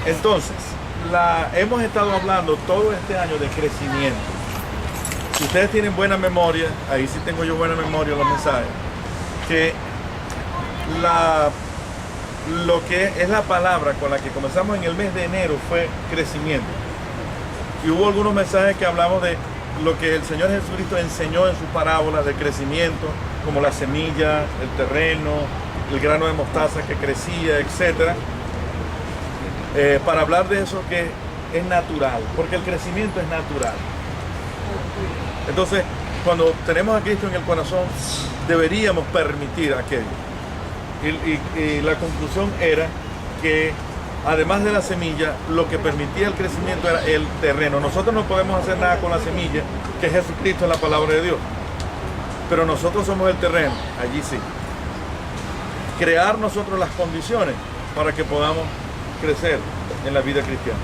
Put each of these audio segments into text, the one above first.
Entonces, hemos estado hablando todo este año de crecimiento. Si ustedes tienen buena memoria, ahí sí tengo yo buena memoria en los mensajes, que lo que es la palabra con la que comenzamos en el mes de enero fue crecimiento. Y hubo algunos mensajes que hablamos de lo que el Señor Jesucristo enseñó en sus parábolas de crecimiento, como la semilla, el terreno, el grano de mostaza que crecía, etc. Para hablar de eso que es natural, porque el crecimiento es natural. Entonces, cuando tenemos a Cristo en el corazón, deberíamos permitir aquello. Y la conclusión era que además de la semilla, lo que permitía el crecimiento era el terreno. Nosotros no podemos hacer nada con la semilla, que es Jesucristo en la palabra de Dios. Pero nosotros somos el terreno, allí sí. Crear nosotros las condiciones para que podamos crecer en la vida cristiana.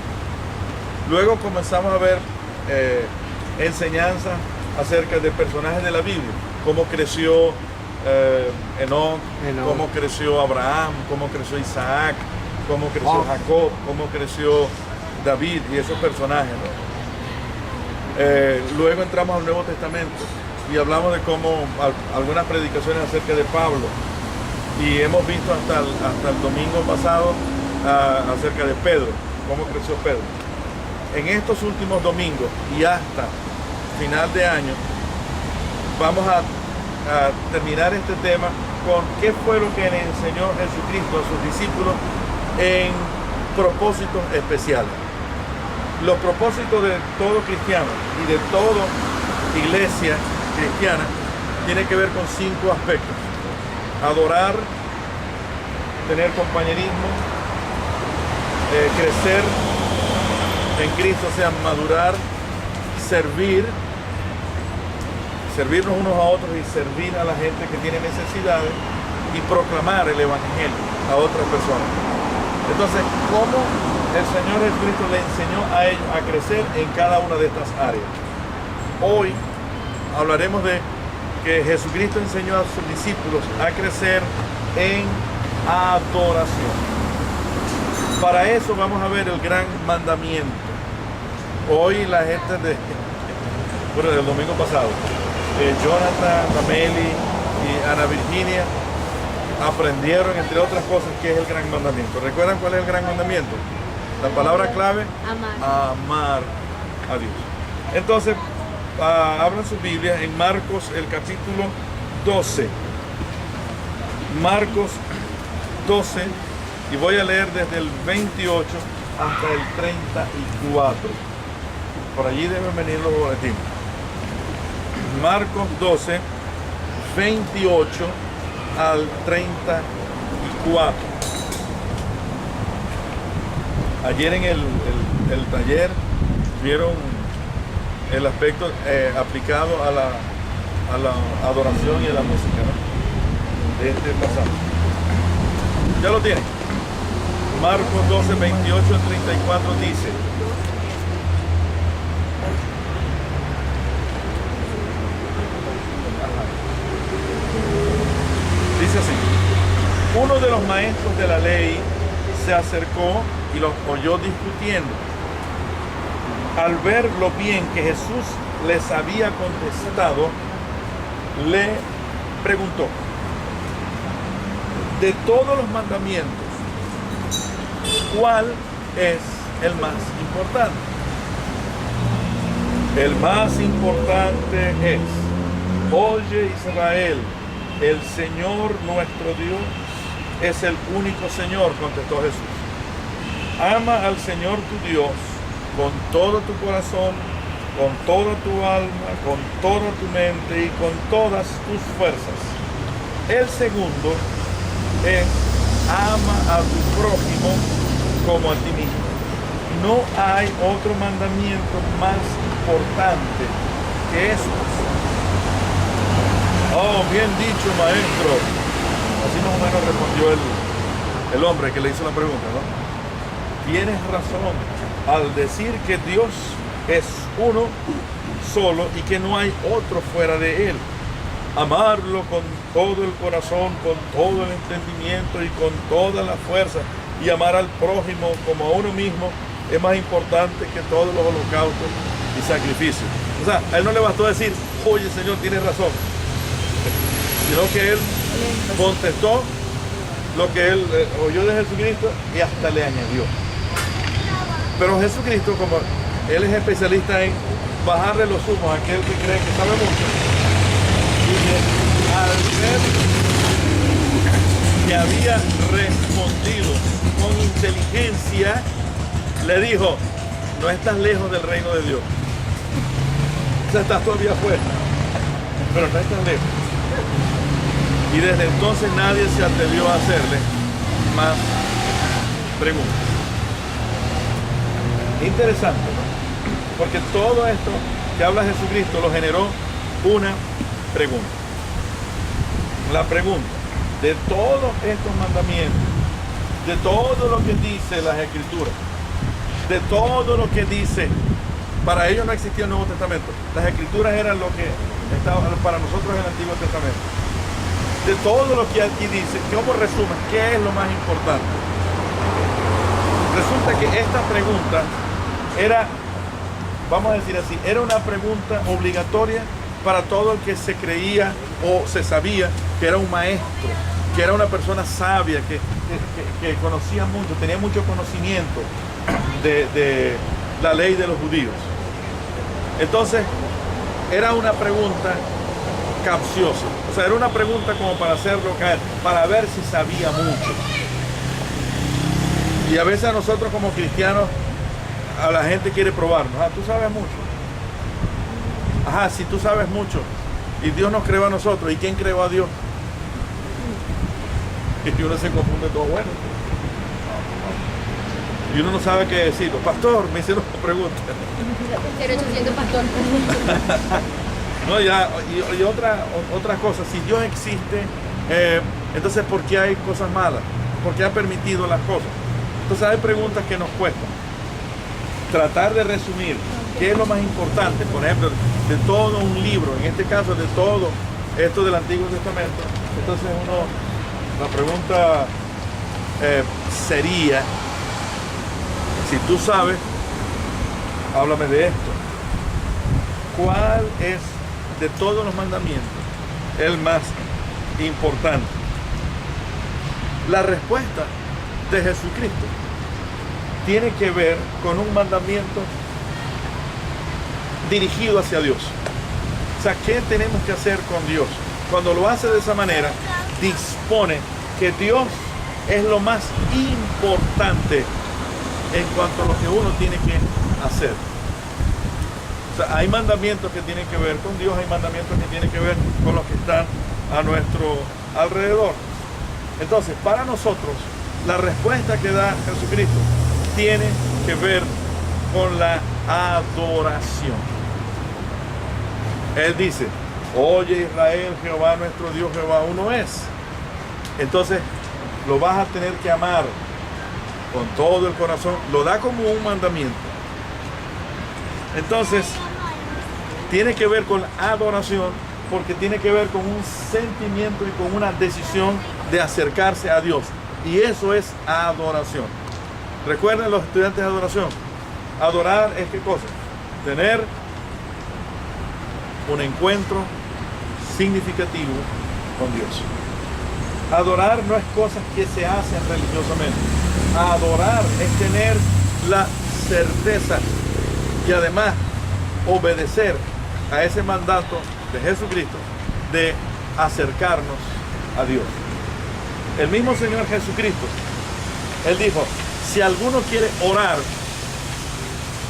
Luego comenzamos a ver enseñanzas acerca de personajes de la Biblia, cómo creció Enoc, cómo creció Abraham, cómo creció Isaac, cómo creció Jacob, cómo creció David y esos personajes, ¿no? Luego entramos al Nuevo Testamento y hablamos de cómo algunas predicaciones acerca de Pablo, y hemos visto hasta el domingo pasado acerca de Pedro, cómo creció Pedro. En estos últimos domingos y hasta final de año vamos a terminar este tema con qué fue lo que le enseñó Jesucristo a sus discípulos en propósitos especiales. Los propósitos de todo cristiano y de toda iglesia cristiana tienen que ver con 5 aspectos: adorar, tener compañerismo, crecer en Cristo, o sea, madurar, servirnos unos a otros y servir a la gente que tiene necesidades, y proclamar el Evangelio a otras personas. Entonces, ¿cómo el Señor Jesucristo le enseñó a ellos a crecer en cada una de estas áreas? Hoy hablaremos de que Jesucristo enseñó a sus discípulos a crecer en adoración. Para eso vamos a ver el gran mandamiento. Hoy la gente del domingo pasado, Jonathan, Ameli y Ana Virginia aprendieron, entre otras cosas, qué es el gran mandamiento. ¿Recuerdan cuál es el gran mandamiento? La palabra clave: amar a Dios. Entonces, abran su Biblia en Marcos, el capítulo 12. Marcos 12, y voy a leer desde el 28 hasta el 34. Por allí deben venir los boletines. Marcos 12, 28 al 34. Ayer en el taller vieron el aspecto aplicado a la adoración y a la música, ¿no? De este pasaje. Ya lo tienen. Marcos 12, 28 al 34 dice: dice así: uno de los maestros de la ley se acercó y los oyó discutiendo. Al ver lo bien que Jesús les había contestado, le preguntó: de todos los mandamientos, ¿cuál es el más importante? El más importante es: oye, Israel, el Señor nuestro Dios es el único Señor, contestó Jesús. Ama al Señor tu Dios con todo tu corazón, con toda tu alma, con toda tu mente y con todas tus fuerzas. El segundo es: ama a tu prójimo como a ti mismo. No hay otro mandamiento más importante que estos. Oh, bien dicho, maestro. Así más o menos respondió el hombre que le hizo la pregunta, ¿no? Tienes razón al decir que Dios es uno solo y que no hay otro fuera de Él. Amarlo con todo el corazón, con todo el entendimiento y con toda la fuerza y amar al prójimo como a uno mismo es más importante que todos los holocaustos y sacrificios. O sea, a él no le bastó decir, oye Señor, tienes razón, sino que él contestó lo que él oyó de Jesucristo y hasta le añadió. Pero Jesucristo, como él es especialista en bajarle los humos a aquel que cree que sabe mucho, dice, al ver que había respondido con inteligencia, le dijo, no estás lejos del reino de Dios. O sea, estás todavía afuera, pero no estás lejos. Y desde entonces nadie se atrevió a hacerle más preguntas. Interesante, ¿no? Porque todo esto que habla Jesucristo lo generó una pregunta. La pregunta de todos estos mandamientos, de todo lo que dice las Escrituras, de todo lo que dice, para ellos no existía el Nuevo Testamento. Las Escrituras eran lo que estaba para nosotros en el Antiguo Testamento. De todo lo que aquí dice, ¿cómo resumen? ¿Qué es lo más importante? Resulta que esta pregunta era, vamos a decir así, era una pregunta obligatoria para todo el que se creía o se sabía que era un maestro, que era una persona sabia, que conocía mucho, tenía mucho conocimiento de la ley de los judíos. Entonces, era una pregunta capciosa. O sea, era una pregunta como para hacerlo caer, para ver si sabía mucho. Y a veces a nosotros como cristianos, a la gente quiere probarnos. Ah, tú sabes mucho. Ajá, si tú sabes mucho. Y Dios nos creó a nosotros. ¿Y quién creó a Dios? Y uno se confunde todo bueno. Y uno no sabe qué decirlo. Pastor, me hicieron una pregunta. 0800 pastor. No, ya, y otra cosa, si Dios existe, entonces ¿por qué hay cosas malas? ¿Por qué ha permitido las cosas? Entonces hay preguntas que nos cuestan. Tratar de resumir qué es lo más importante, por ejemplo, de todo un libro, en este caso de todo esto del Antiguo Testamento. Entonces la pregunta sería, si tú sabes, háblame de esto. ¿Cuál es de todos los mandamientos el más importante? La respuesta de Jesucristo tiene que ver con un mandamiento dirigido hacia Dios. O sea, ¿qué tenemos que hacer con Dios? Cuando lo hace de esa manera, dispone que Dios es lo más importante en cuanto a lo que uno tiene que hacer. O sea, hay mandamientos que tienen que ver con Dios, hay mandamientos que tienen que ver con los que están a nuestro alrededor. Entonces, para nosotros, la respuesta que da Jesucristo tiene que ver con la adoración. Él dice, oye Israel, Jehová nuestro Dios, Jehová uno es. Entonces, lo vas a tener que amar con todo el corazón. Lo da como un mandamiento. Entonces, tiene que ver con adoración, porque tiene que ver con un sentimiento y con una decisión de acercarse a Dios. Y eso es adoración. Recuerden los estudiantes de adoración. Adorar es ¿qué cosa? Tener un encuentro significativo con Dios. Adorar no es cosas que se hacen religiosamente. Adorar es tener la certeza y además obedecer a ese mandato de Jesucristo de acercarnos a Dios. El mismo Señor Jesucristo, Él dijo, si alguno quiere orar,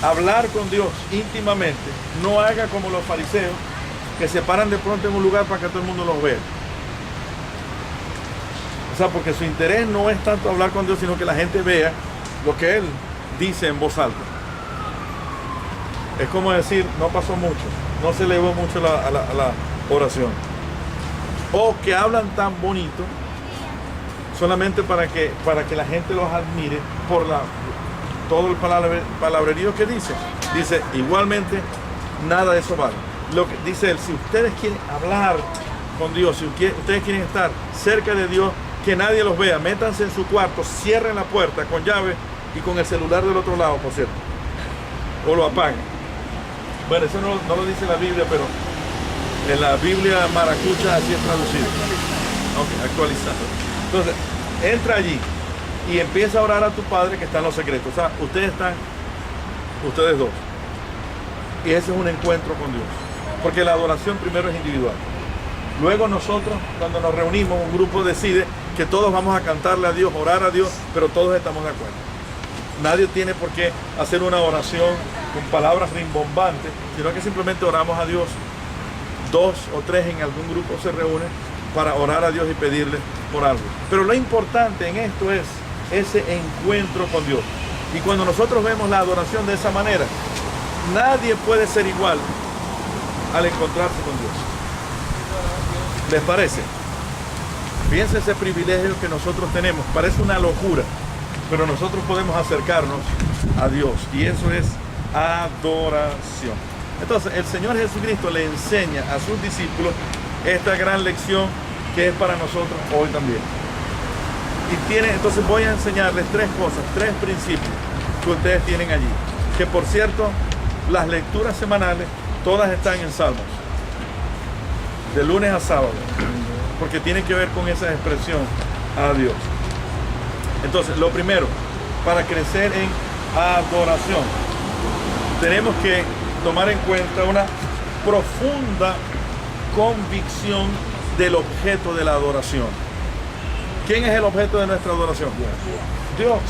hablar con Dios íntimamente, no haga como los fariseos que se paran de pronto en un lugar para que todo el mundo los vea. O sea, porque su interés no es tanto hablar con Dios, sino que la gente vea lo que Él dice en voz alta. Es como decir, no pasó mucho, no se elevó mucho a la oración. O que hablan tan bonito solamente para que la gente los admire por todo el palabrerío que dice. Dice, igualmente, nada de eso vale. Lo que dice él, si ustedes quieren hablar con Dios, si ustedes quieren estar cerca de Dios, que nadie los vea, métanse en su cuarto, cierren la puerta con llave y con el celular del otro lado, por cierto, o lo apaguen. Bueno, eso no lo dice la Biblia, pero en la Biblia maracucha así es traducido. Ok, actualizado. Entonces, entra allí y empieza a orar a tu Padre que está en los secretos. O sea, ustedes dos. Y ese es un encuentro con Dios. Porque la adoración primero es individual. Luego nosotros, cuando nos reunimos, un grupo decide que todos vamos a cantarle a Dios, orar a Dios, pero todos estamos de acuerdo. Nadie tiene por qué hacer una oración con palabras rimbombantes, sino que simplemente oramos a Dios. 2 o 3 en algún grupo se reúnen para orar a Dios y pedirle por algo. Pero lo importante en esto es ese encuentro con Dios. Y cuando nosotros vemos la adoración de esa manera, nadie puede ser igual al encontrarse con Dios. ¿Les parece? Fíjense ese privilegio que nosotros tenemos. Parece una locura, pero nosotros podemos acercarnos a Dios. Y eso es adoración. Entonces, el Señor Jesucristo le enseña a sus discípulos esta gran lección que es para nosotros hoy también. Entonces voy a enseñarles 3 cosas, 3 principios que ustedes tienen allí. Que por cierto, las lecturas semanales todas están en Salmos. De lunes a sábado. Porque tiene que ver con esa expresión a Dios. Entonces, lo primero, para crecer en adoración, tenemos que tomar en cuenta una profunda convicción del objeto de la adoración. ¿Quién es el objeto de nuestra adoración? Dios.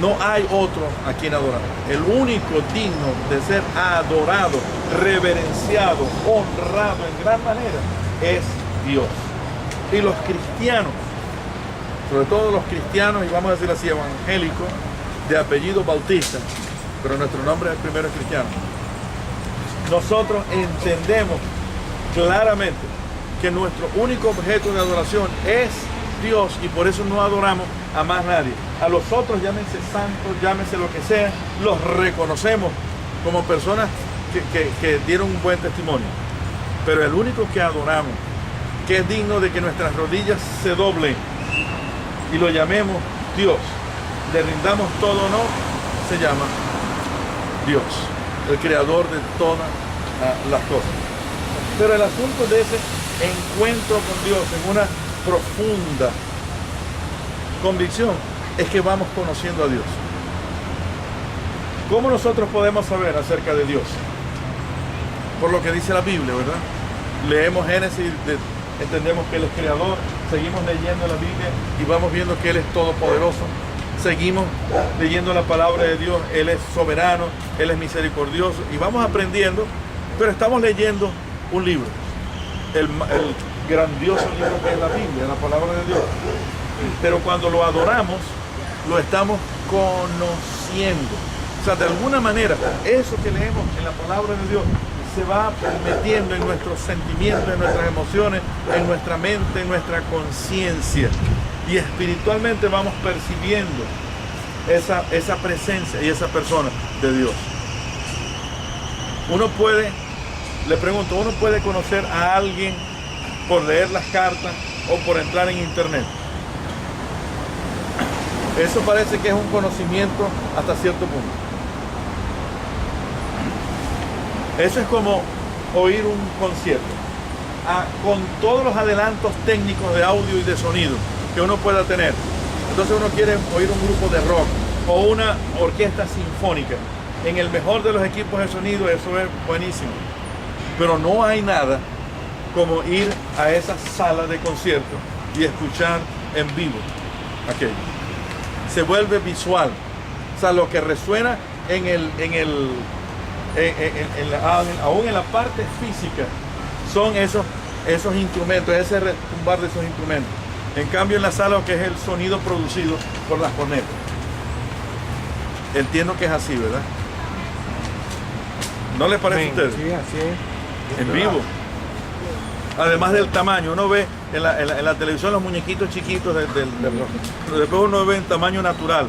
No hay otro a quien adorar. El único digno de ser adorado, reverenciado, honrado en gran manera es Dios. Y los cristianos, sobre todo los cristianos, y vamos a decir así, evangélicos, de apellido Bautista, pero nuestro nombre primero es cristiano. Nosotros entendemos claramente que nuestro único objeto de adoración es Dios y por eso no adoramos a más nadie. A los otros, llámense santos, llámense lo que sea, los reconocemos como personas que dieron un buen testimonio. Pero el único que adoramos, que es digno de que nuestras rodillas se doblen y lo llamemos Dios, le rindamos todo honor, se llama Dios, el creador de todas las cosas. Pero el asunto de ese encuentro con Dios en una profunda convicción es que vamos conociendo a Dios. ¿Cómo nosotros podemos saber acerca de Dios? Por lo que dice la Biblia, ¿verdad? Leemos Génesis, entendemos que Él es creador, seguimos leyendo la Biblia y vamos viendo que Él es todopoderoso. Seguimos leyendo la palabra de Dios, Él es soberano, Él es misericordioso y vamos aprendiendo, pero estamos leyendo un libro, el grandioso libro que es la Biblia, la palabra de Dios. Pero cuando lo adoramos, lo estamos conociendo. O sea, de alguna manera, eso que leemos en la palabra de Dios se va metiendo en nuestros sentimientos, en nuestras emociones, en nuestra mente, en nuestra conciencia. Y espiritualmente vamos percibiendo esa presencia y esa persona de Dios. Uno puede, le pregunto, ¿uno puede conocer a alguien por leer las cartas o por entrar en internet? Eso parece que es un conocimiento hasta cierto punto. Eso es como oír un concierto, con todos los adelantos técnicos de audio y de sonido que uno pueda tener. Entonces uno quiere oír un grupo de rock o una orquesta sinfónica. En el mejor de los equipos de sonido eso es buenísimo. Pero no hay nada como ir a esa sala de concierto y escuchar en vivo aquello. Se vuelve visual. O sea, lo que resuena aún en la parte física son esos instrumentos, ese retumbar de esos instrumentos. En cambio en la sala, lo que es el sonido producido por las cornetas. Entiendo que es así, ¿verdad? ¿No les parece a ustedes? Sí, así es. En vivo. Además del tamaño, uno ve en la televisión los muñequitos chiquitos del rock. Pero después uno ve en tamaño natural.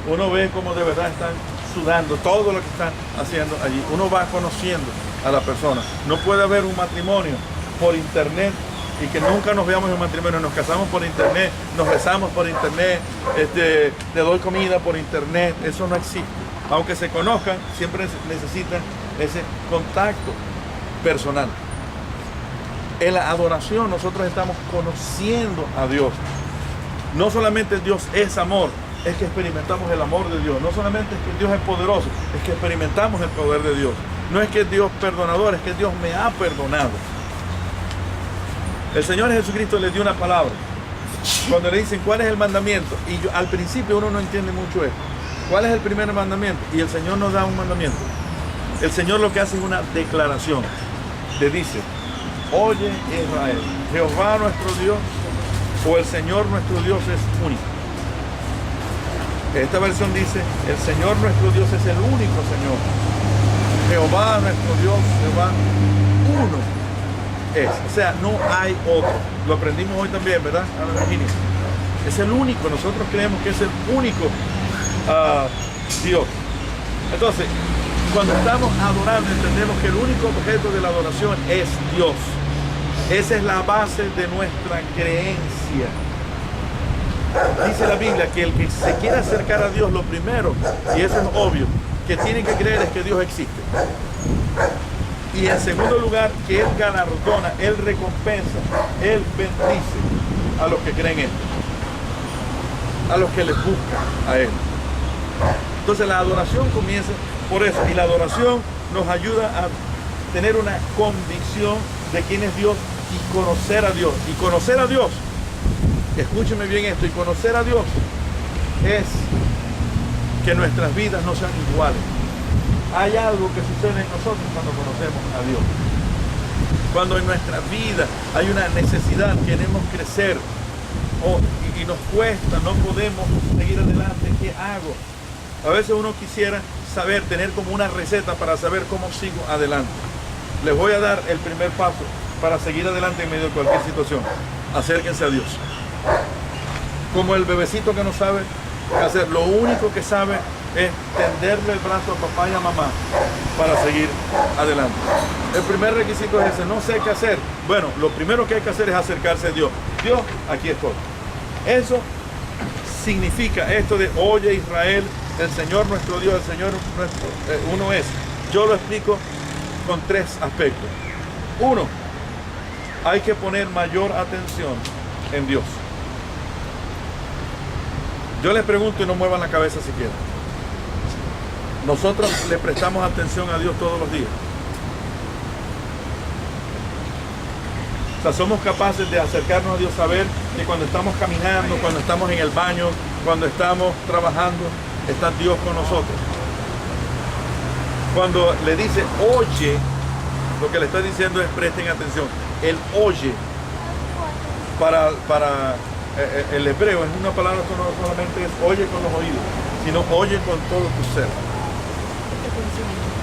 Uno ve cómo de verdad están sudando, todo lo que están haciendo allí. Uno va conociendo a la persona. No puede haber un matrimonio por internet y que nunca nos veamos en matrimonio, nos casamos por internet, nos besamos por internet, le doy comida por internet, eso no existe. Aunque se conozcan, siempre necesitan ese contacto personal. En la adoración nosotros estamos conociendo a Dios. No solamente Dios es amor, es que experimentamos el amor de Dios. No solamente es que Dios es poderoso, es que experimentamos el poder de Dios. No es que Dios es perdonador, es que Dios me ha perdonado. El Señor Jesucristo le dio una palabra. Cuando le dicen, ¿cuál es el mandamiento? Y al principio uno no entiende mucho esto. ¿Cuál es el primer mandamiento? Y el Señor nos da un mandamiento. El Señor lo que hace es una declaración. Le dice, oye Israel, Jehová nuestro Dios o el Señor nuestro Dios es único. Esta versión dice, el Señor nuestro Dios es el único Señor. Jehová nuestro Dios, Jehová uno es. O sea, no hay otro. Lo aprendimos hoy también, ¿verdad? Es el único. Nosotros creemos que es el único Dios. Entonces, cuando estamos adorando, entendemos que el único objeto de la adoración es Dios. Esa es la base de nuestra creencia. Dice la Biblia que el que se quiere acercar a Dios, lo primero, y eso es obvio, que tiene que creer es que Dios existe. Y en segundo lugar, que Él galardona, Él recompensa, Él bendice a los que creen en Él, a los que les buscan a Él. Entonces la adoración comienza por eso, y la adoración nos ayuda a tener una convicción de quién es Dios y conocer a Dios. Y conocer a Dios, escúcheme bien esto, y conocer a Dios es que nuestras vidas no sean iguales. Hay algo que sucede en nosotros cuando conocemos a Dios. Cuando en nuestra vida hay una necesidad, queremos crecer y nos cuesta, no podemos seguir adelante, ¿qué hago? A veces uno quisiera saber, tener como una receta para saber cómo sigo adelante. Les voy a dar el primer paso para seguir adelante en medio de cualquier situación. Acérquense a Dios. Como el bebecito que no sabe qué hacer, lo único que sabe es tenderle el brazo a papá y a mamá para seguir adelante. El primer requisito es ese, no sé qué hacer. Bueno, lo primero que hay que hacer es acercarse a Dios. Dios, aquí estoy. Eso significa esto de, oye Israel, el Señor nuestro Dios, el Señor nuestro, uno es. Yo lo explico con tres aspectos. Uno, hay que poner mayor atención en Dios. Yo les pregunto y no muevan la cabeza siquiera. Nosotros le prestamos atención a Dios todos los días. O sea, somos capaces de acercarnos a Dios, saber que cuando estamos caminando, cuando estamos en el baño, cuando estamos trabajando, está Dios con nosotros. Cuando le dice oye, lo que le está diciendo es presten atención. El oye para el hebreo es una palabra que no solamente es oye con los oídos, sino oye con todo tu ser.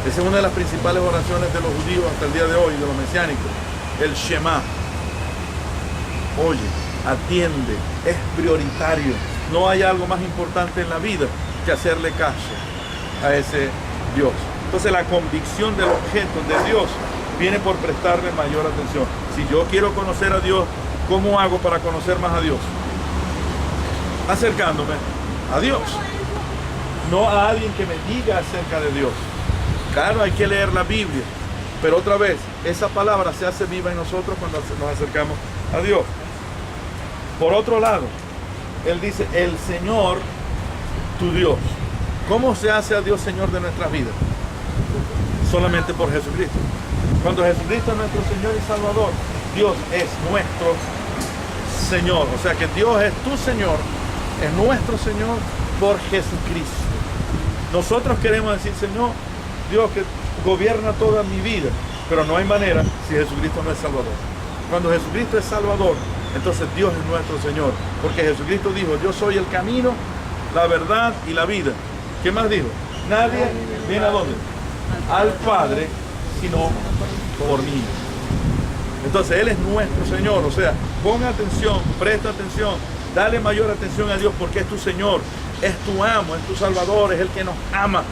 Esa es una de las principales oraciones de los judíos hasta el día de hoy, de los mesiánicos. El Shema. Oye, atiende, es prioritario. No hay algo más importante en la vida que hacerle caso a ese Dios. Entonces la convicción del objeto de Dios viene por prestarle mayor atención. Si yo quiero conocer a Dios, ¿cómo hago para conocer más a Dios? Acercándome a Dios, no a alguien que me diga acerca de Dios. Claro, hay que leer la Biblia, pero otra vez, esa palabra se hace viva en nosotros cuando nos acercamos a Dios. Por otro lado, Él dice, el Señor, tu Dios. ¿Cómo se hace a Dios Señor de nuestras vidas? Solamente por Jesucristo. Cuando Jesucristo es nuestro Señor y Salvador, Dios es nuestro Señor. O sea que Dios es tu Señor, es nuestro Señor por Jesucristo. Nosotros queremos decir, Señor, Dios que gobierna toda mi vida, pero no hay manera si Jesucristo no es Salvador. Cuando Jesucristo es Salvador, entonces Dios es nuestro Señor, porque Jesucristo dijo, yo soy el camino, la verdad y la vida. ¿Qué más dijo? Nadie viene a dónde? Al Padre, sino por mí. Entonces Él es nuestro Señor, o sea, ponga atención, presta atención, dale mayor atención a Dios porque es tu Señor, es tu amo, es tu Salvador, es el que nos ama.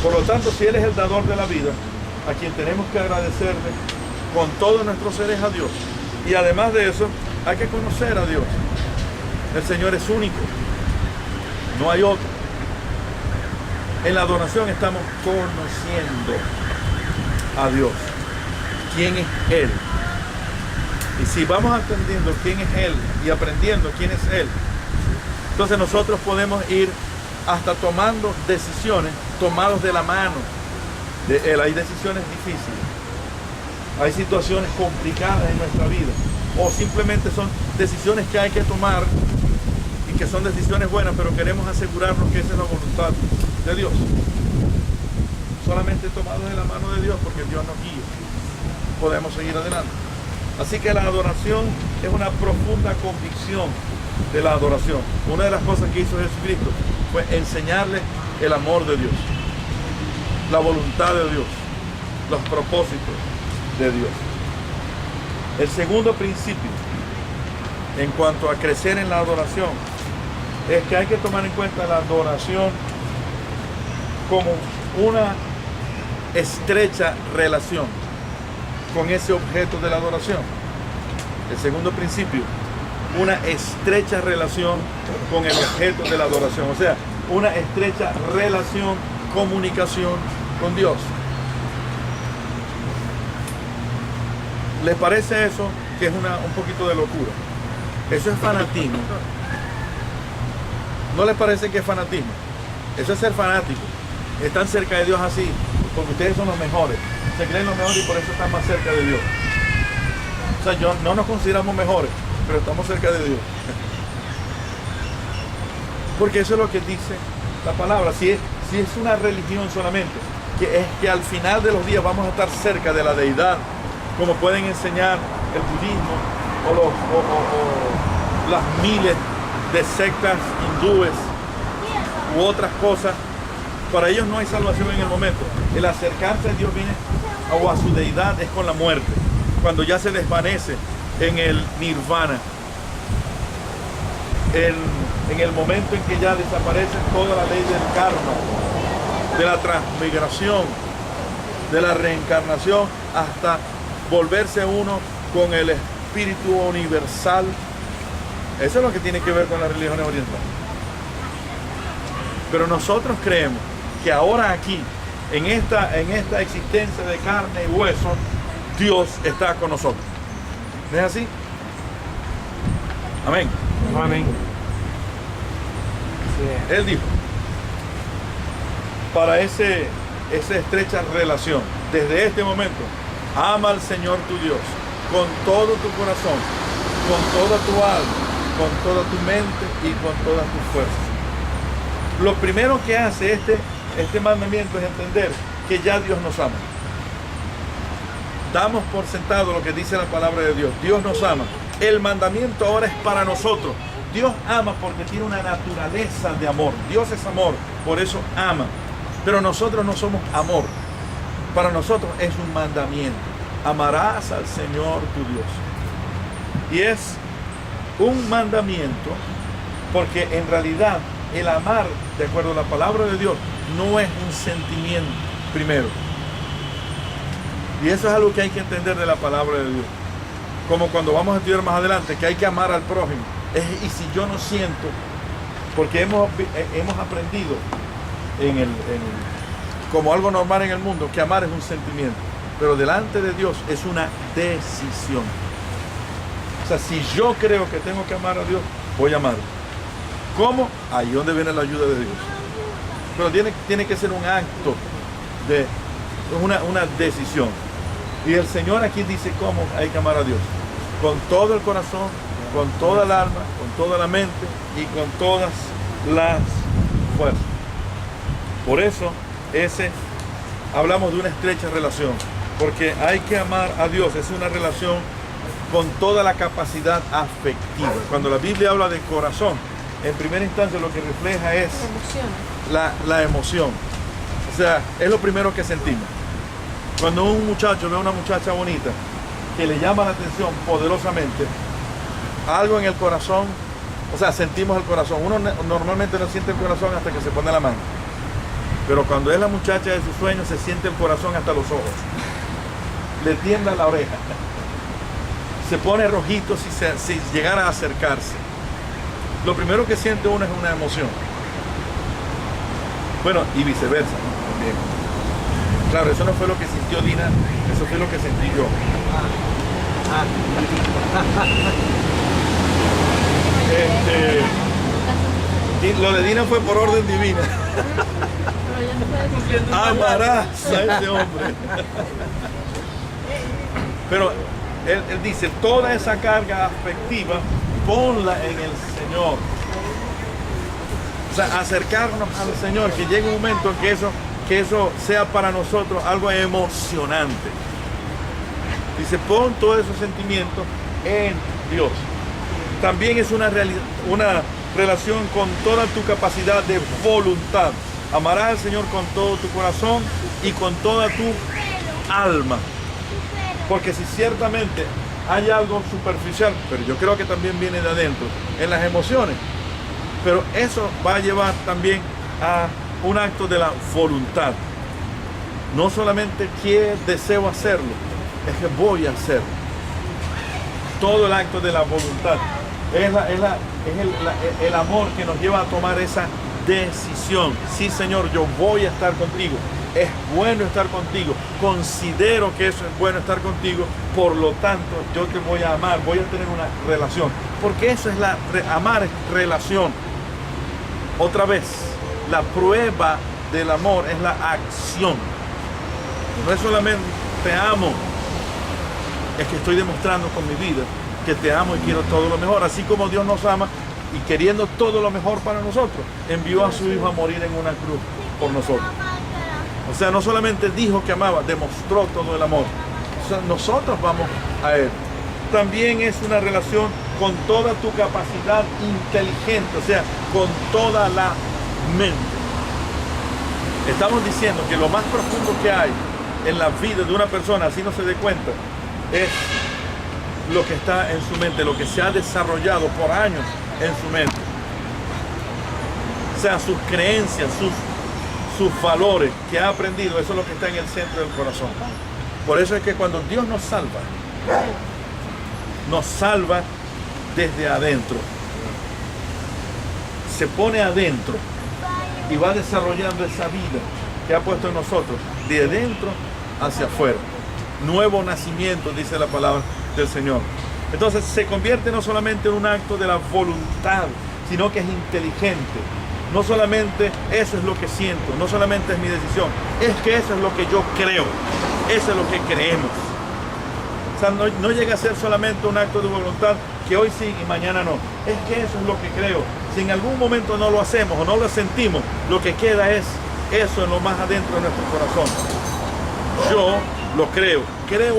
Por lo tanto, si Él es el dador de la vida, a quien tenemos que agradecerle con todo nuestro ser es a Dios. Y además de eso, hay que conocer a Dios. El Señor es único, no hay otro. En la adoración estamos conociendo a Dios, quién es Él. Y si vamos entendiendo quién es Él y aprendiendo quién es Él, entonces nosotros podemos ir hasta tomando decisiones, tomados de la mano de Él. Hay decisiones difíciles, hay situaciones complicadas en nuestra vida, o simplemente son decisiones que hay que tomar y que son decisiones buenas, pero queremos asegurarnos que esa es la voluntad de Dios. Solamente tomados de la mano de Dios, porque Dios nos guía, podemos seguir adelante. Así que la adoración es una profunda convicción de la adoración. Una de las cosas que hizo Jesucristo fue enseñarle el amor de Dios, la voluntad de Dios, los propósitos de Dios. El segundo principio en cuanto a crecer en la adoración es que hay que tomar en cuenta la adoración como una estrecha relación con ese objeto de la adoración. El segundo principio, una estrecha relación con el objeto de la adoración, o sea, una estrecha relación, comunicación con Dios. ¿Les parece eso que es un poquito de locura? Eso es fanatismo. ¿No les parece que es fanatismo? Eso es ser fanático. Están cerca de Dios así, porque ustedes son los mejores. Se creen los mejores y por eso están más cerca de Dios. O sea, no nos consideramos mejores, pero estamos cerca de Dios. Porque eso es lo que dice la palabra. Si es una religión solamente, que es que al final de los días vamos a estar cerca de la deidad, como pueden enseñar el budismo o las miles de sectas hindúes u otras cosas. Para ellos no hay salvación en el momento. El acercarse a Dios viene, o a su deidad, es con la muerte, cuando ya se desvanece en el nirvana, en el momento en que ya desaparece toda la ley del karma, de la transmigración, de la reencarnación, hasta volverse uno con el espíritu universal. Eso es lo que tiene que ver con las religiones orientales. Pero nosotros creemos que ahora aquí, en esta existencia de carne y hueso, Dios está con nosotros. ¿No es así? Amén. Amén. Sí. Él dijo, para esa estrecha relación, desde este momento, ama al Señor tu Dios con todo tu corazón, con toda tu alma, con toda tu mente y con todas tus fuerzas. Lo primero que hace este mandamiento es entender que ya Dios nos ama. Damos por sentado lo que dice la palabra de Dios. Dios nos ama. El mandamiento ahora es para nosotros. Dios ama porque tiene una naturaleza de amor. Dios es amor, por eso ama. Pero nosotros no somos amor. Para nosotros es un mandamiento. Amarás al Señor tu Dios. Y es un mandamiento porque en realidad el amar, de acuerdo a la palabra de Dios, no es un sentimiento primero. Y eso es algo que hay que entender de la palabra de Dios. Como cuando vamos a estudiar más adelante, que hay que amar al prójimo. Y si yo no siento, porque hemos aprendido como algo normal en el mundo, que amar es un sentimiento. Pero delante de Dios es una decisión. O sea, si yo creo que tengo que amar a Dios, voy a amarlo. ¿Cómo? Ahí es donde viene la ayuda de Dios. Pero tiene que ser un acto de una decisión. Y el Señor aquí dice cómo hay que amar a Dios. Con todo el corazón, con toda el alma, con toda la mente y con todas las fuerzas. Por eso hablamos de una estrecha relación. Porque hay que amar a Dios. Es una relación con toda la capacidad afectiva. Cuando la Biblia habla de corazón, en primera instancia lo que refleja es la emoción. O sea, es lo primero que sentimos. Cuando un muchacho ve a una muchacha bonita que le llama la atención poderosamente, algo en el corazón, o sea, sentimos el corazón. Uno normalmente no siente el corazón hasta que se pone la mano. Pero cuando es la muchacha de sus sueños, se siente el corazón hasta los ojos. le tiembla la oreja, se pone rojito si llegara a acercarse. Lo primero que siente uno es una emoción. Bueno, y viceversa, ¿no? También. Claro, eso no fue lo que sintió Dina, eso fue lo que sentí yo. Lo de Dina fue por orden divina. Amarás a ese hombre. Pero él dice, toda esa carga afectiva, ponla en el Señor. O sea, acercarnos al Señor, que llegue un momento en que eso sea para nosotros algo emocionante. Dice, pon todos esos sentimientos en Dios. También es una relación con toda tu capacidad de voluntad. Amarás al Señor con todo tu corazón y con toda tu alma. Porque si ciertamente hay algo superficial, pero yo creo que también viene de adentro, en las emociones, pero eso va a llevar también a un acto de la voluntad. No solamente que deseo hacerlo, es que voy a hacerlo. Todo el acto de la voluntad es el amor que nos lleva a tomar esa decisión. Sí, Señor, yo voy a estar contigo. Es bueno estar contigo. Considero que eso es bueno estar contigo. Por lo tanto, yo te voy a amar. Voy a tener una relación. Porque eso es amar es relación. Otra vez, la prueba del amor es la acción. No es solamente te amo, es que estoy demostrando con mi vida que te amo y quiero todo lo mejor. Así como Dios nos ama y queriendo todo lo mejor para nosotros, envió a su Hijo a morir en una cruz por nosotros. O sea, no solamente dijo que amaba, demostró todo el amor. O sea, nosotros vamos a Él. También es una relación con toda tu capacidad inteligente, o sea, con toda la mente. Estamos diciendo que lo más profundo que hay en la vida de una persona, así no se dé cuenta, es lo que está en su mente, lo que se ha desarrollado por años en su mente. O sea, sus creencias, sus valores que ha aprendido, eso es lo que está en el centro del corazón. Por eso es que cuando Dios nos salva desde adentro. Se pone adentro y va desarrollando esa vida que ha puesto en nosotros, de adentro hacia afuera. Nuevo nacimiento, dice la palabra del Señor. Entonces se convierte no solamente en un acto de la voluntad, sino que es inteligente. No solamente eso es lo que siento, no solamente es mi decisión, es que eso es lo que yo creo, eso es lo que creemos. O sea, no llega a ser solamente un acto de voluntad que hoy sí y mañana no. Es que eso es lo que creo. Si en algún momento no lo hacemos o no lo sentimos, lo que queda es eso en lo más adentro de nuestro corazón. Yo lo creo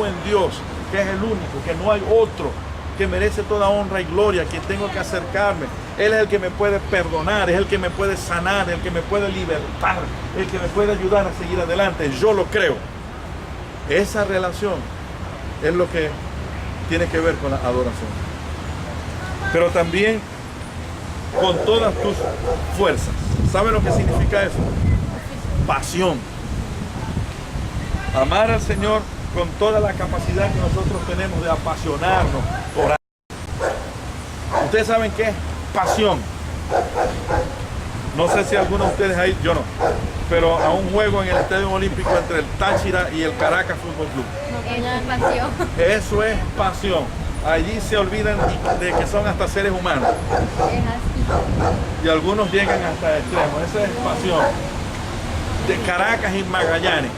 en Dios, que es el único, que no hay otro, que merece toda honra y gloria, que tengo que acercarme. Él es el que me puede perdonar, es el que me puede sanar, el que me puede libertar, el que me puede ayudar a seguir adelante. Yo lo creo. Esa relación es lo que tiene que ver con la adoración. Pero también con todas tus fuerzas. ¿Sabe lo que significa eso? Pasión. Amar al Señor con toda la capacidad que nosotros tenemos de apasionarnos por algo. Ustedes saben qué es pasión. No sé si algunos de ustedes ahí, yo no, pero a un juego en el Estadio Olímpico entre el Táchira y el Caracas Fútbol Club. Eso es pasión. Eso es pasión. Allí se olvidan de que son hasta seres humanos. Es así. Y algunos llegan hasta el extremo. Esa es pasión. De Caracas y Magallanes.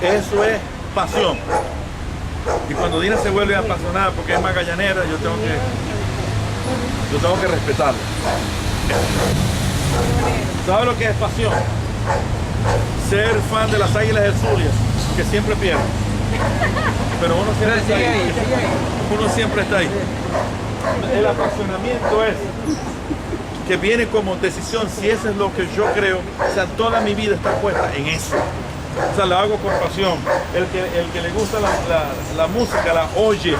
Eso es pasión. Y cuando Dina se vuelve apasionada porque es magallanera, yo tengo que respetarlo. ¿Sabe lo que es pasión? Ser fan de las Águilas del Zulia, que siempre pierden. Pero uno siempre está ahí. Uno siempre está ahí. El apasionamiento es que viene como decisión, si eso es lo que yo creo, o sea, toda mi vida está puesta en eso. O sea, lo hago por pasión. El que le gusta la música, la oye,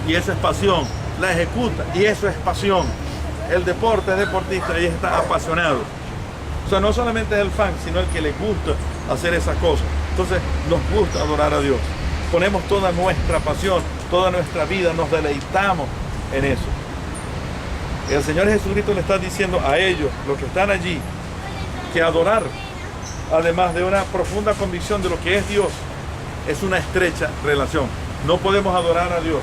y eso es pasión. La ejecuta, y eso es pasión. El deporte es deportista y está apasionado. O sea, no solamente es el fan, sino el que le gusta hacer esas cosas. Entonces nos gusta adorar a Dios. Ponemos toda nuestra pasión, toda nuestra vida, nos deleitamos en eso. El Señor Jesucristo le está diciendo a ellos, los que están allí, que adorar, además de una profunda convicción de lo que es Dios, es una estrecha relación. No podemos adorar a Dios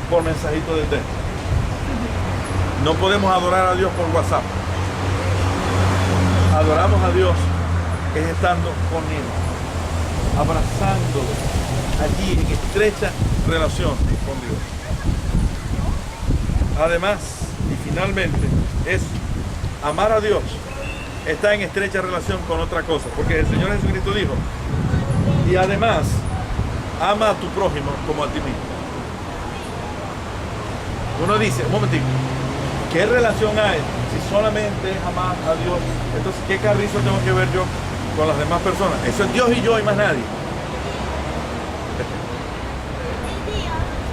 por mensajito de texto. No podemos adorar a Dios por WhatsApp. Adoramos a Dios es estando con Él, abrazándolo, allí en estrecha relación con Dios. Además, y finalmente, es amar a Dios, está en estrecha relación con otra cosa, porque el Señor Jesucristo dijo, y además, ama a tu prójimo como a ti mismo. Uno dice, un momentito, ¿qué relación hay si solamente es amar a Dios? Entonces, ¿qué carrizo tengo que ver yo con las demás personas? Eso es Dios y yo y más nadie.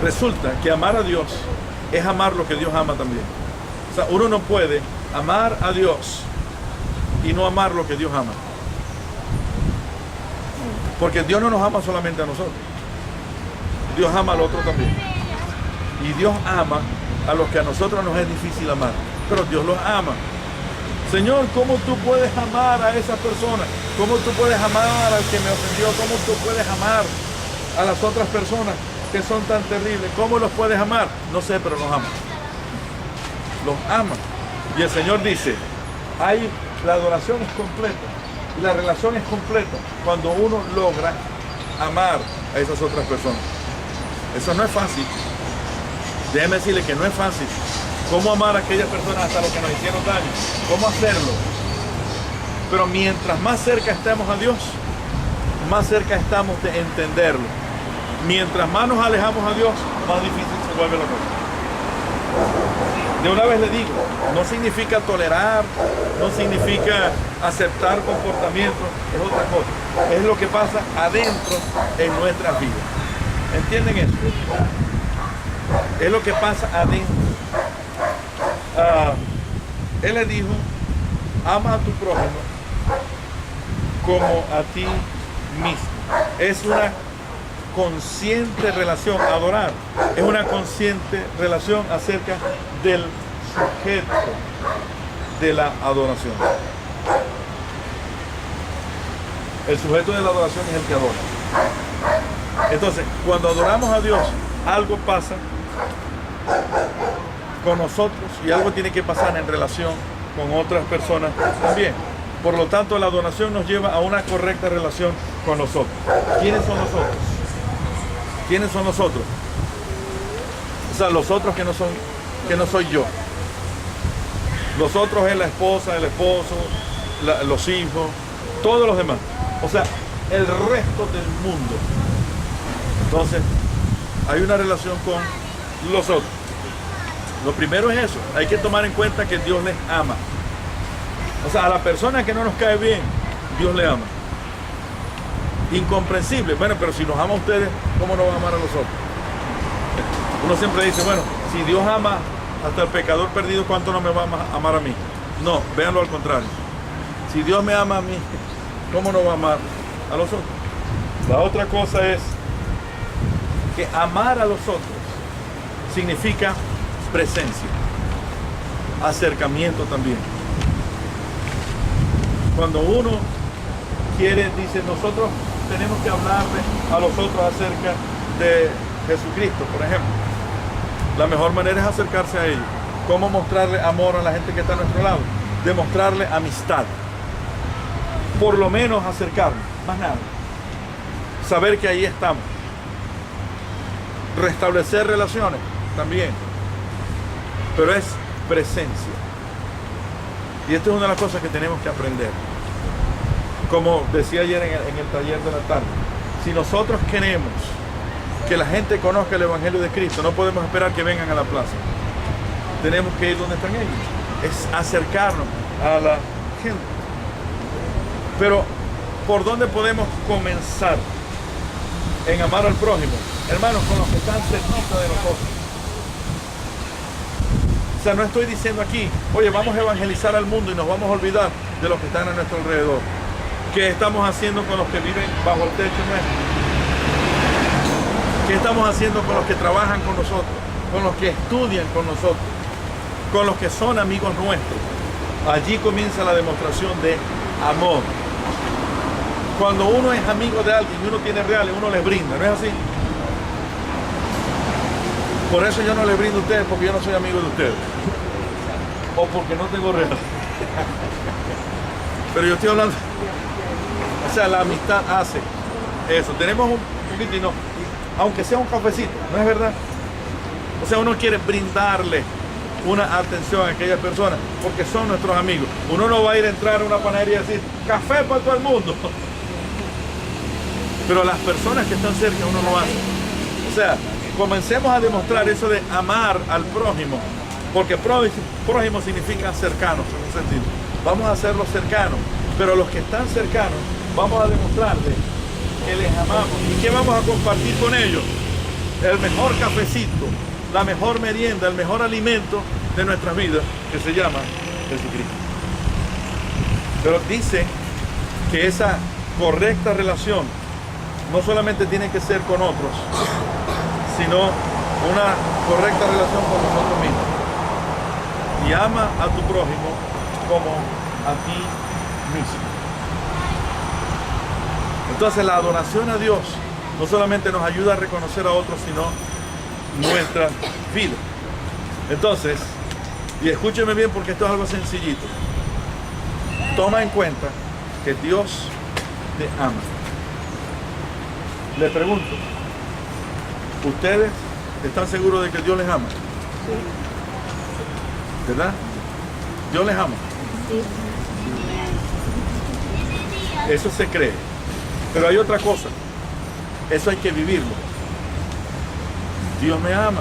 Resulta que amar a Dios es amar lo que Dios ama también. O sea, uno no puede amar a Dios y no amar lo que Dios ama. Porque Dios no nos ama solamente a nosotros. Dios ama al otro también. Y Dios ama a los que a nosotros nos es difícil amar. Pero Dios los ama. Señor, ¿cómo tú puedes amar a esa persona? ¿Cómo tú puedes amar al que me ofendió? ¿Cómo tú puedes amar a las otras personas que son tan terribles? ¿Cómo los puedes amar? No sé, pero los ama. Los ama. Y el Señor dice, la adoración es completa. Y la relación es completa cuando uno logra amar a esas otras personas. Eso no es fácil. Déjeme decirle que no es fácil. ¿Cómo amar a aquellas personas hasta los que nos hicieron daño? ¿Cómo hacerlo? Pero mientras más cerca estemos a Dios, más cerca estamos de entenderlo. Mientras más nos alejamos a Dios, más difícil se vuelve la cosa. De una vez le digo, no significa tolerar, no significa aceptar comportamientos, es otra cosa. Es lo que pasa adentro en nuestras vidas. ¿Entienden eso? Es lo que pasa adentro. Él le dijo, ama a tu prójimo como a ti mismo. Es una consciente relación, adorar, es una consciente relación acerca del sujeto de la adoración. El sujeto de la adoración es el que adora. Entonces, cuando adoramos a Dios, algo pasa con nosotros y algo tiene que pasar en relación con otras personas también. Por lo tanto, la adoración nos lleva a una correcta relación con nosotros. ¿Quiénes son nosotros? ¿Quiénes son nosotros? O sea, los otros que no soy yo. Los otros es la esposa, el esposo, los hijos, todos los demás. O sea, el resto del mundo. Entonces, hay una relación con los otros. Lo primero es eso. Hay que tomar en cuenta que Dios les ama. O sea, a la persona que no nos cae bien, Dios le ama. Incomprensible. Bueno, pero si nos ama a ustedes, ¿cómo no va a amar a los otros? Uno siempre dice, bueno, si Dios ama hasta el pecador perdido, ¿cuánto no me va a amar a mí? No, véanlo al contrario. Si Dios me ama a mí, ¿cómo no va a amar a los otros? La otra cosa es que amar a los otros significa presencia, acercamiento también. Cuando uno dice, nosotros tenemos que hablarle a los otros acerca de Jesucristo, por ejemplo. La mejor manera es acercarse a ellos. ¿Cómo mostrarle amor a la gente que está a nuestro lado? Demostrarle amistad. Por lo menos acercarnos, más nada. Saber que ahí estamos. Restablecer relaciones también. Pero es presencia. Y esto es una de las cosas que tenemos que aprender. Como decía ayer en el taller de la tarde, si nosotros queremos que la gente conozca el Evangelio de Cristo, no podemos esperar que vengan a la plaza. Tenemos que ir donde están ellos. Es acercarnos a la gente. Pero, ¿por dónde podemos comenzar en amar al prójimo? Hermanos, con los que están cerquita de nosotros. O sea, no estoy diciendo aquí, oye, vamos a evangelizar al mundo y nos vamos a olvidar de los que están a nuestro alrededor. ¿Qué estamos haciendo con los que viven bajo el techo nuestro? ¿Qué estamos haciendo con los que trabajan con nosotros? Con los que estudian con nosotros, con los que son amigos nuestros. Allí comienza la demostración de amor. Cuando uno es amigo de alguien y uno tiene reales, uno les brinda, ¿no es así? Por eso yo no les brindo a ustedes, porque yo no soy amigo de ustedes. O porque no tengo reales. Pero yo estoy hablando, o sea, la amistad hace eso. Tenemos un poquito y no, aunque sea un cafecito, ¿no es verdad? O sea, uno quiere brindarle una atención a aquellas personas porque son nuestros amigos. Uno no va a ir a entrar a una panadería y decir café para todo el mundo. Pero las personas que están cerca uno lo hace. O sea, comencemos a demostrar eso de amar al prójimo, porque prójimo significa cercanos en un sentido. Vamos a hacerlos cercanos, pero los que están cercanos vamos a demostrarles que les amamos. ¿Y qué vamos a compartir con ellos? El mejor cafecito, la mejor merienda, el mejor alimento de nuestras vidas, que se llama Jesucristo. Pero dice que esa correcta relación no solamente tiene que ser con otros, sino una correcta relación con nosotros mismos. Y ama a tu prójimo como a ti mismo. Entonces la adoración a Dios no solamente nos ayuda a reconocer a otros, sino nuestra vida. Entonces, y escúcheme bien porque esto es algo sencillito. Toma en cuenta que Dios te ama. Le pregunto, ¿ustedes están seguros de que Dios les ama? Sí. ¿Verdad? Dios les ama. Sí. Eso se cree. Pero hay otra cosa. Eso hay que vivirlo. Dios me ama.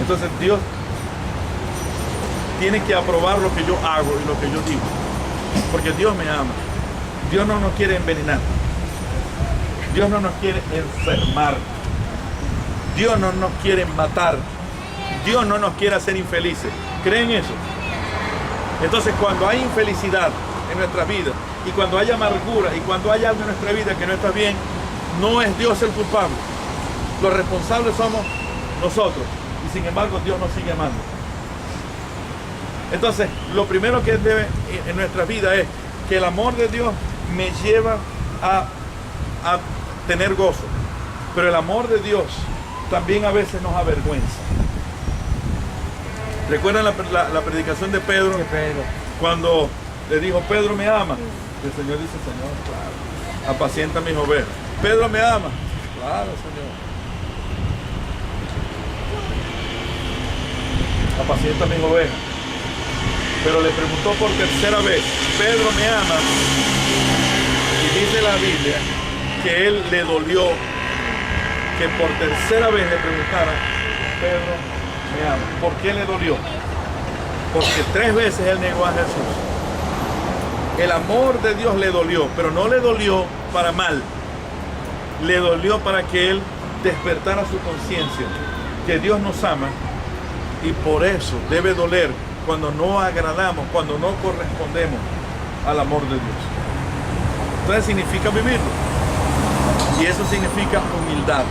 Entonces Dios tiene que aprobar lo que yo hago y lo que yo digo. Porque Dios me ama. Dios no nos quiere envenenar. Dios no nos quiere enfermar. Dios no nos quiere matar. Dios no nos quiere hacer infelices. ¿Creen eso? Entonces cuando hay infelicidad en nuestras vidas y cuando hay amargura y cuando hay algo en nuestra vida que no está bien, no es Dios el culpable. Los responsables somos nosotros. Y sin embargo Dios nos sigue amando. Entonces lo primero que debe en nuestra vida es que el amor de Dios me lleva a tener gozo. Pero el amor de Dios también a veces nos avergüenza. ¿Recuerdan la predicación de Pedro? Cuando le dijo, Pedro me ama. El Señor dice, Señor, claro, apacienta mis ovejas. Pedro me ama. Claro, Señor. Apacienta mis ovejas. Pero le preguntó por tercera vez, Pedro me ama. Y dice la Biblia que él le dolió que por tercera vez le preguntara, Pedro me ama. ¿Por qué le dolió? Porque 3 veces él negó a Jesús. El amor de Dios le dolió, pero no le dolió para mal. Le dolió para que él despertara su conciencia, que Dios nos ama, y por eso debe doler cuando no agradamos, cuando no correspondemos al amor de Dios. Entonces significa vivirlo. Y eso significa humildad.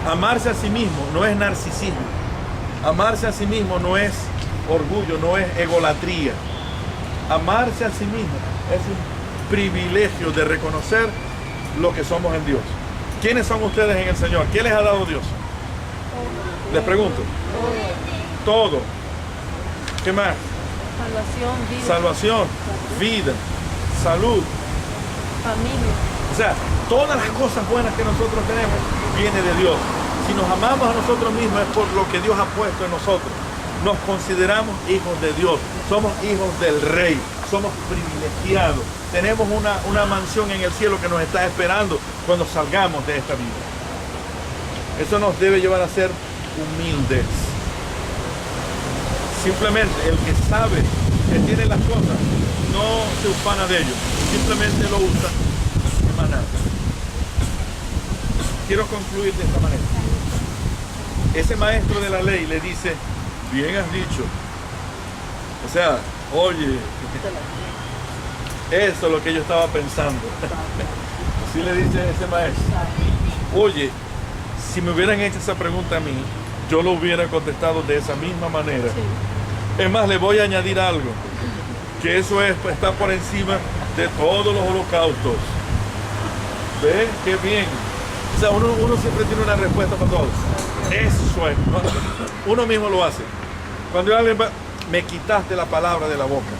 Amarse a sí mismo no es narcisismo. Amarse a sí mismo no es orgullo, no es egolatría. Amarse a sí mismo es un privilegio de reconocer lo que somos en Dios. ¿Quiénes son ustedes en el Señor? ¿Qué les ha dado Dios? Les pregunto. Todo. ¿Qué más? Salvación, vida. Salvación, vida, salud. Familia. O sea, todas las cosas buenas que nosotros tenemos vienen de Dios. Si nos amamos a nosotros mismos es por lo que Dios ha puesto en nosotros. Nos consideramos hijos de Dios. Somos hijos del Rey. Somos privilegiados. Tenemos una mansión en el cielo que nos está esperando cuando salgamos de esta vida. Eso nos debe llevar a ser humildes. Simplemente el que sabe que tiene las cosas no se ufana de ello. Simplemente lo usa de manera. Quiero concluir de esta manera. Ese maestro de la ley le dice, bien has dicho. O sea, oye, Eso es lo que yo estaba pensando. Así le dice ese maestro. Oye, si me hubieran hecho esa pregunta a mí, yo lo hubiera contestado de esa misma manera. Sí. Es más, le voy a añadir algo, que eso está por encima de todos los holocaustos. ¿Ves? Qué bien. O sea, uno siempre tiene una respuesta para todo. Eso es, ¿no? Uno mismo lo hace. Cuando alguien va, me quitaste la palabra de la boca.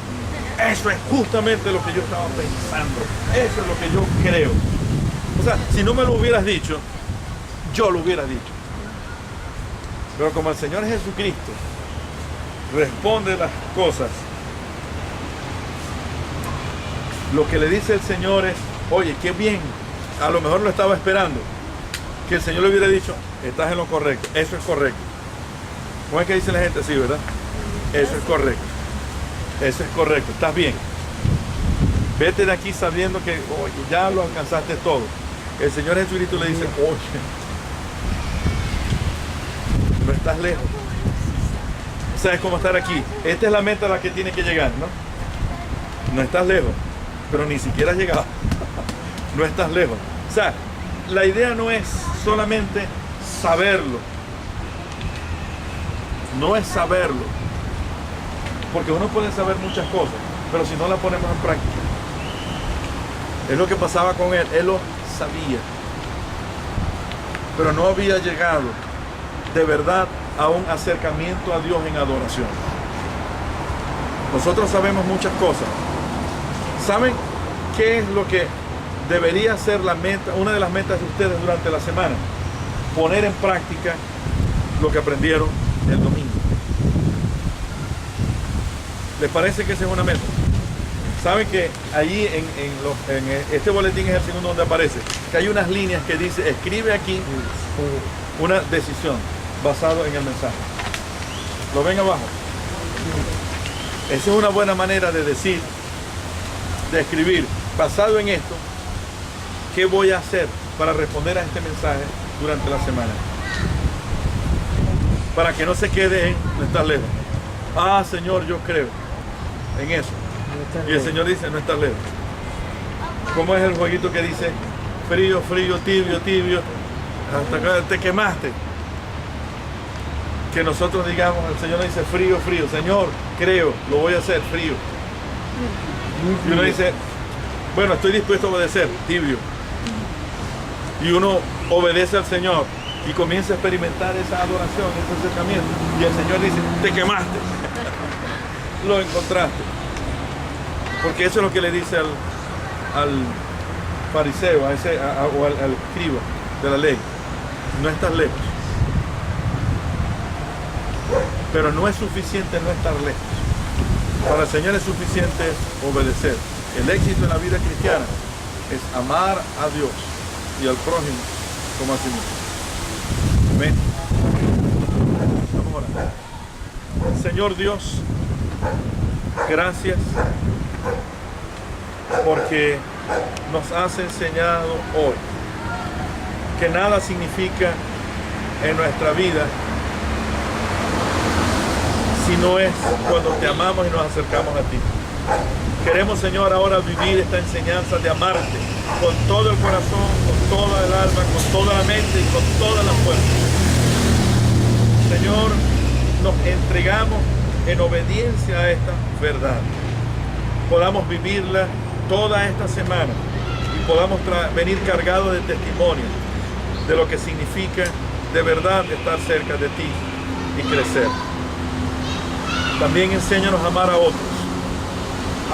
Eso es justamente lo que yo estaba pensando. Eso es lo que yo creo. O sea, si no me lo hubieras dicho, yo lo hubiera dicho. Pero como el Señor Jesucristo responde las cosas, lo que le dice el Señor es, oye, qué bien, a lo mejor lo estaba esperando, que el Señor le hubiera dicho, estás en lo correcto, eso es correcto. ¿Cómo es que dice la gente así, verdad? Eso es correcto, eso es correcto, estás bien. Vete de aquí sabiendo que, oye, ya lo alcanzaste todo. El Señor Jesucristo le dice, oye, no estás lejos. ¿Sabes cómo estar aquí? Esta es la meta a la que tiene que llegar, ¿no? No estás lejos, pero ni siquiera has llegado. No estás lejos. O sea, la idea no es solamente saberlo. No es saberlo. Porque uno puede saber muchas cosas, pero si no la ponemos en práctica. Es lo que pasaba con él. Él lo sabía. Pero no había llegado de verdad a un acercamiento a Dios en adoración. Nosotros sabemos muchas cosas. ¿Saben qué es lo que debería ser la meta, una de las metas de ustedes durante la semana? Poner en práctica lo que aprendieron el domingo. ¿Les parece que esa es una meta? ¿Saben que allí en este boletín es el segundo donde aparece? Que hay unas líneas que dice, escribe aquí una decisión basado en el mensaje. ¿Lo ven abajo? Esa es una buena manera de decir, de escribir, basado en esto, ¿qué voy a hacer para responder a este mensaje durante la semana? Para que no se quede en, no estás lejos. Ah, Señor, yo creo en eso. Y el Señor dice, no estás lejos. ¿Cómo es el jueguito que dice, frío, frío, tibio, tibio, hasta acá te quemaste? Que nosotros digamos, el Señor nos dice frío, frío, Señor, creo, lo voy a hacer frío. Y uno dice, bueno, estoy dispuesto a obedecer, tibio. Y uno obedece al Señor y comienza a experimentar esa adoración, ese acercamiento. Y el Señor dice, te quemaste, lo encontraste. Porque eso es lo que le dice al fariseo, o al escriba de la ley, no estás lejos. Pero no es suficiente no estar lejos. Para el Señor es suficiente obedecer. El éxito en la vida cristiana es amar a Dios y al prójimo como a sí mismo. Amén. Vamos a orar. Señor Dios, gracias porque nos has enseñado hoy que nada significa en nuestra vida si no es cuando te amamos y nos acercamos a ti. Queremos, Señor, ahora vivir esta enseñanza de amarte con todo el corazón, con toda el alma, con toda la mente y con toda la fuerza. Señor, nos entregamos en obediencia a esta verdad. Podamos vivirla toda esta semana y podamos venir cargados de testimonio de lo que significa de verdad estar cerca de ti y crecer. También enséñanos a amar a otros,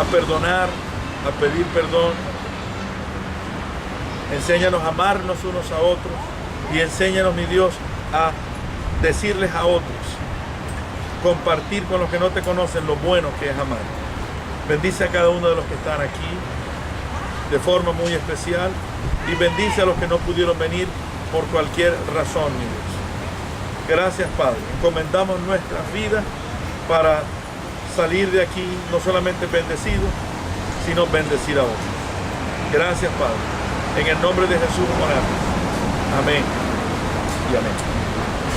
a perdonar, a pedir perdón. Enséñanos a amarnos unos a otros y enséñanos, mi Dios, a decirles a otros, compartir con los que no te conocen lo bueno que es amar. Bendice a cada uno de los que están aquí de forma muy especial y bendice a los que no pudieron venir por cualquier razón, mi Dios. Gracias, Padre. Encomendamos nuestras vidas para salir de aquí no solamente bendecidos, sino bendecir a otros. Gracias, Padre. En el nombre de Jesús oramos. Amén y amén.